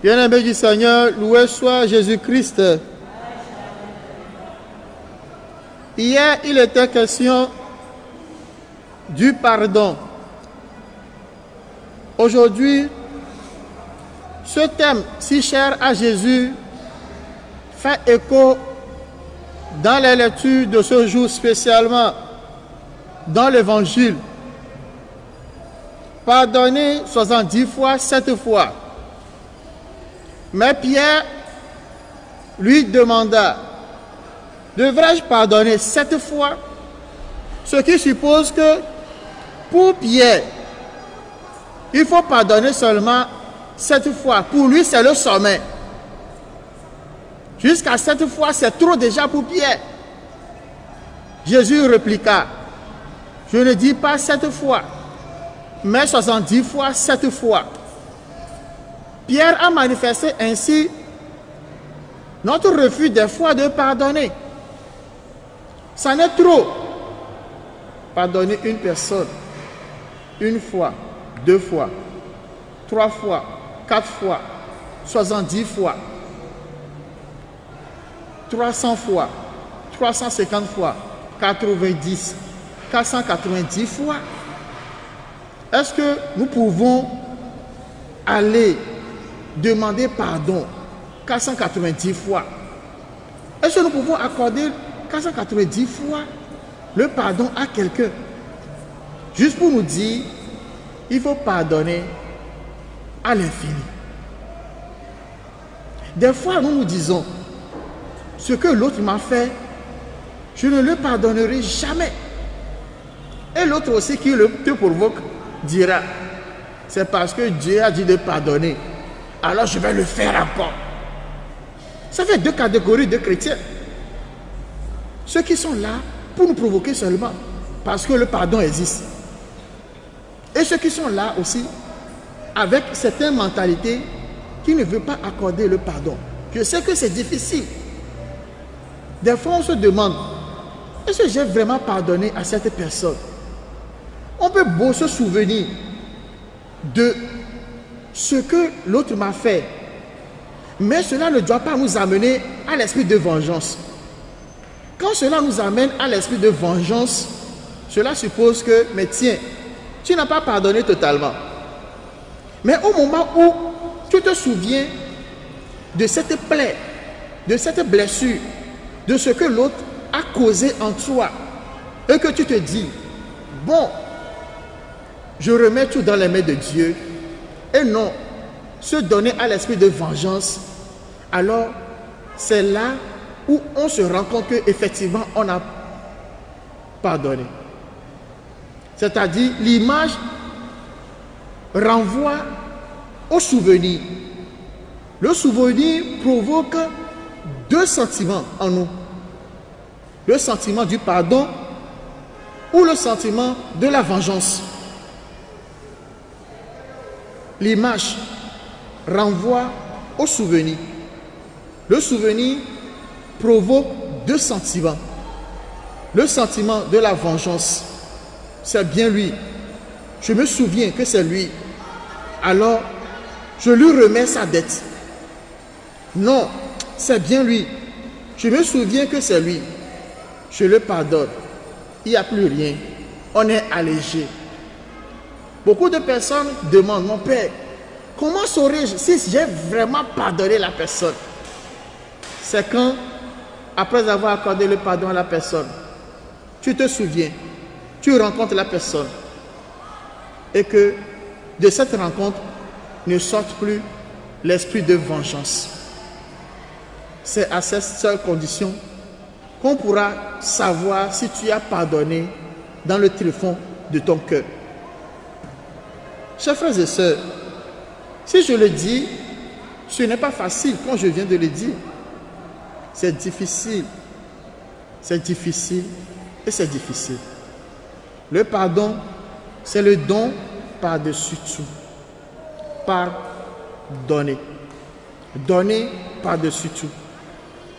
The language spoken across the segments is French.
Bien-aimé du Seigneur, loué soit Jésus-Christ. Hier, il était question du pardon. Aujourd'hui, ce thème si cher à Jésus fait écho dans les lectures de ce jour, spécialement dans l'Évangile. Pardonnez 70 fois, 7 fois. Mais Pierre lui demanda, devrais-je pardonner 7 fois? Ce qui suppose que pour Pierre, il faut pardonner seulement 7 fois. Pour lui, c'est le sommet. Jusqu'à 7 fois, c'est trop déjà pour Pierre. Jésus répliqua, je ne dis pas 7 fois, mais 70 fois, 7 fois. Pierre a manifesté ainsi notre refus des fois de pardonner. Ça n'est trop. Pardonner une personne, une fois, 2 fois, 3 fois, 4 fois, 70 fois, 300 fois, 350 fois, 90, 490 fois. Est-ce que nous pouvons aller demander pardon 490 fois? Est-ce que nous pouvons accorder 490 fois le pardon à quelqu'un? Juste pour nous dire, il faut pardonner à l'infini. Des fois, nous nous disons, ce que l'autre m'a fait, je ne le pardonnerai jamais. Et l'autre aussi qui te provoque dira, c'est parce que Dieu a dit de pardonner, alors je vais le faire encore. Ça fait 2 catégories de chrétiens. Ceux qui sont là pour nous provoquer seulement, parce que le pardon existe. Et ceux qui sont là aussi, avec certaines mentalités, qui ne veulent pas accorder le pardon. Je sais que c'est difficile. Des fois, on se demande, est-ce que j'ai vraiment pardonné à cette personne? On peut beau se souvenir de ce que l'autre m'a fait, mais cela ne doit pas nous amener à l'esprit de vengeance. Quand cela nous amène à l'esprit de vengeance, cela suppose que, mais tiens, tu n'as pas pardonné totalement. Mais au moment où tu te souviens de cette plaie, de cette blessure, de ce que l'autre a causé en toi, et que tu te dis, bon, je remets tout dans les mains de Dieu, et non se donner à l'esprit de vengeance, alors c'est là où on se rend compte qu'effectivement on a pardonné. C'est-à-dire l'image renvoie au souvenir. Le souvenir provoque 2 sentiments en nous. Le sentiment du pardon ou le sentiment de la vengeance. L'image renvoie au souvenir. Le souvenir provoque 2 sentiments. Le sentiment de la vengeance, c'est bien lui. Je me souviens que c'est lui. Alors, je lui remets sa dette. Non, c'est bien lui. Je me souviens que c'est lui. Je le pardonne. Il n'y a plus rien. On est allégé. Beaucoup de personnes demandent, mon père, comment saurais-je si j'ai vraiment pardonné la personne? C'est quand, après avoir accordé le pardon à la personne, tu te souviens, tu rencontres la personne et que de cette rencontre ne sorte plus l'esprit de vengeance. C'est à cette seule condition qu'on pourra savoir si tu as pardonné dans le tréfonds de ton cœur. Chers frères et sœurs, si je le dis, ce n'est pas facile quand je viens de le dire. C'est difficile. C'est difficile et c'est difficile. Le pardon, c'est le don par-dessus tout. Pardonner. Donner par-dessus tout.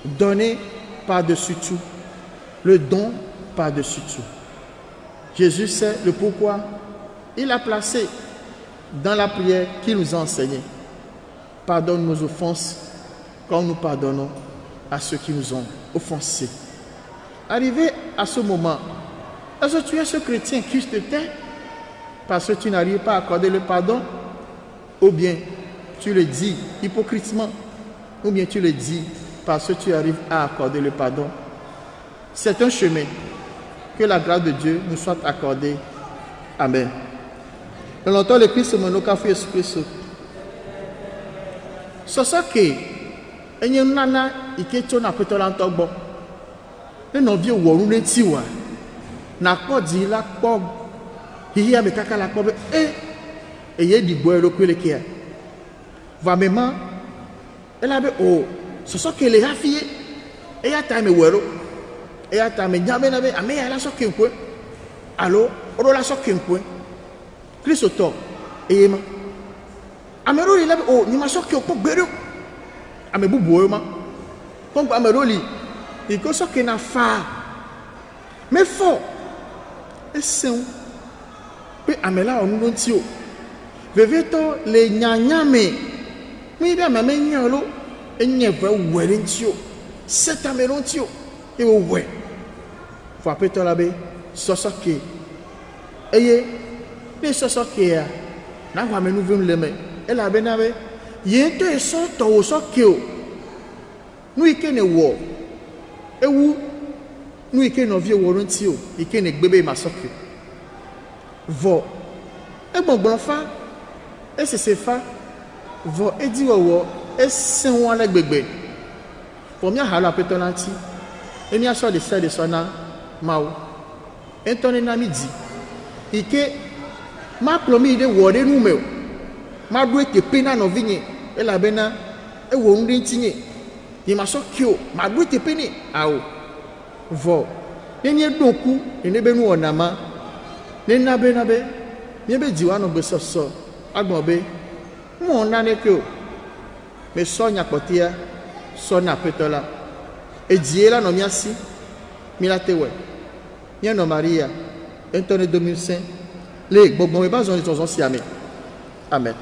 Donner par-dessus tout. Le don par-dessus tout. Jésus sait le pourquoi il a placé dans la prière qu'il nous a enseignée. pardonne nos offenses comme nous pardonnons à ceux qui nous ont offensés. Arrivé à ce moment, est-ce que tu es ce chrétien qui te tait parce que tu n'arrives pas à accorder le pardon? Ou bien tu le dis hypocritement? Ou bien tu le dis parce que tu arrives à accorder le pardon? C'est un chemin. Que la grâce de Dieu nous soit accordée. Amen. Longtemps le Christ me noka fu Yesu Christ. Sosoke enye nana iketo na kwetola ntogbo. Le novie woru neti wa. Na kodi la kpo hihi amekaka la kpo be eye digbo elokwele kia. Va mema elabe o sosoke le hafie eya time wero eya time nyame na be ame ya la so kenkwe alo oro la so kenkwe Kristo to eyema amero ile o ni ma so ke opo gbero ame bubu o ma kon amero li iko so ke na fa me fo eseun pe amela onu no ti o veveto le nyanyame mi bi amame nyan lo enye va were nti o set amero nti o e wo we fo apeto la be sosoke eye ne sosoke ya na wa menu vim leme e la be na be ye to e so to wo soke o nu ike ne wo ewu nu ike no vie wo nti o ike ne gbebe ma soke vo e gbongbon fa e sese fa vo e di wo e sen won la gbegbe for mi hala apeto lanti eni aso de se de so na mawo entoni na midi ike ma plomi de wode nu me ma do eke pena no vinye e la bena e wo nri ntinye ni ma so kio ma do eke peni awo vo yenye doku ene be nu onama ne na be ni be jiwa no be so agbon be mo na ne kio me so nya potia so na petola ejiela no miasi milatewe Bien non Maria, Anthony 2005, les gbogbo e bazon ils sont amis. Amen.